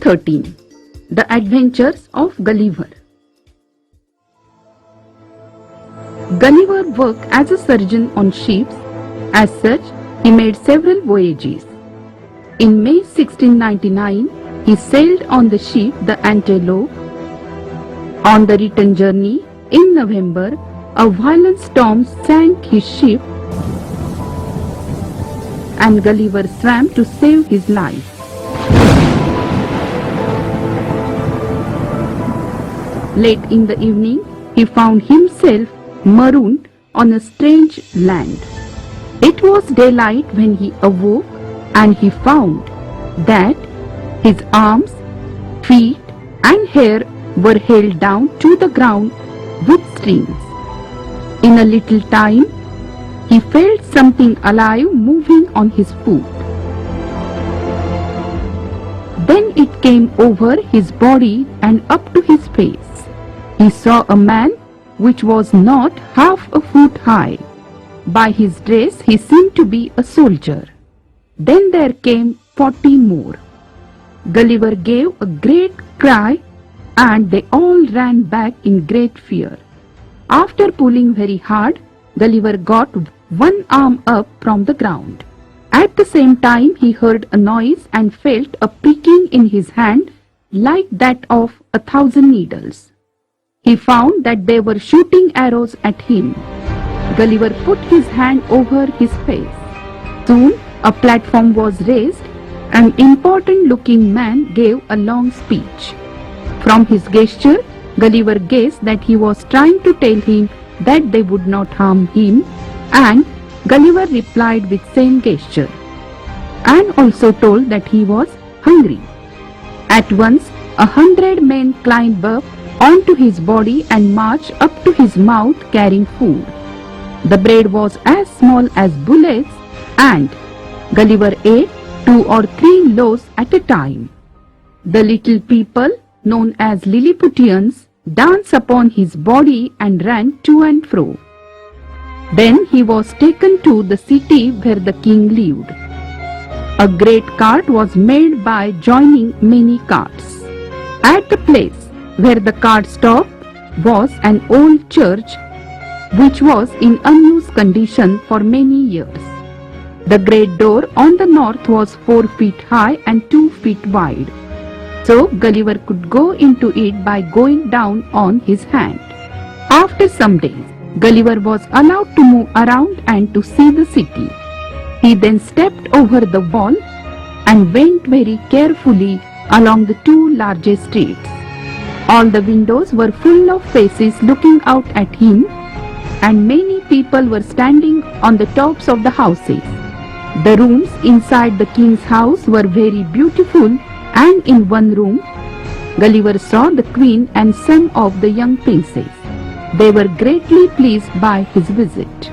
13. The Adventures of Gulliver. Gulliver worked as a surgeon on ships. As such, he made several voyages. In May 1699, he sailed on the ship the Antelope. On the return journey, in November, a violent storm sank his ship and Gulliver swam to save his life. Late in the evening, he found himself marooned on a strange land. It was daylight when he awoke, and he found that his arms, feet and hair were held down to the ground with strings. In a little time, he felt something alive moving on his foot. Then it came over his body and up to his face. He saw a man which was not half a foot high. By his dress he seemed to be a soldier. Then there came 40 more. Gulliver gave a great cry, and they all ran back in great fear. After pulling very hard, Gulliver got one arm up from the ground. At the same time he heard a noise and felt a pricking in his hand like that of 1,000 needles. He found that they were shooting arrows at him. Gulliver put his hand over his face. Soon a platform was raised. An important-looking man gave a long speech. From his gesture, Gulliver guessed that he was trying to tell him that they would not harm him, and Gulliver replied with same gesture, and also told that he was hungry. At once 100 men climbed up onto his body and marched up to his mouth carrying food. The bread was as small as bullets, and Gulliver ate 2 or 3 loaves at a time. The little people, known as Lilliputians, danced upon his body and ran to and fro. Then he was taken to the city where the king lived. A great cart was made by joining many carts. At the place where the cart stopped was an old church which was in unused condition for many years. The great door on the north was 4 feet high and 2 feet wide, so Gulliver could go into it by going down on his hand. After some days, Gulliver was allowed to move around and to see the city. He then stepped over the wall and went very carefully along the 2 largest streets. All the windows were full of faces looking out at him, and many people were standing on the tops of the houses. The rooms inside the king's house were very beautiful, and in one room, Gulliver saw the queen and some of the young princes. They were greatly pleased by his visit.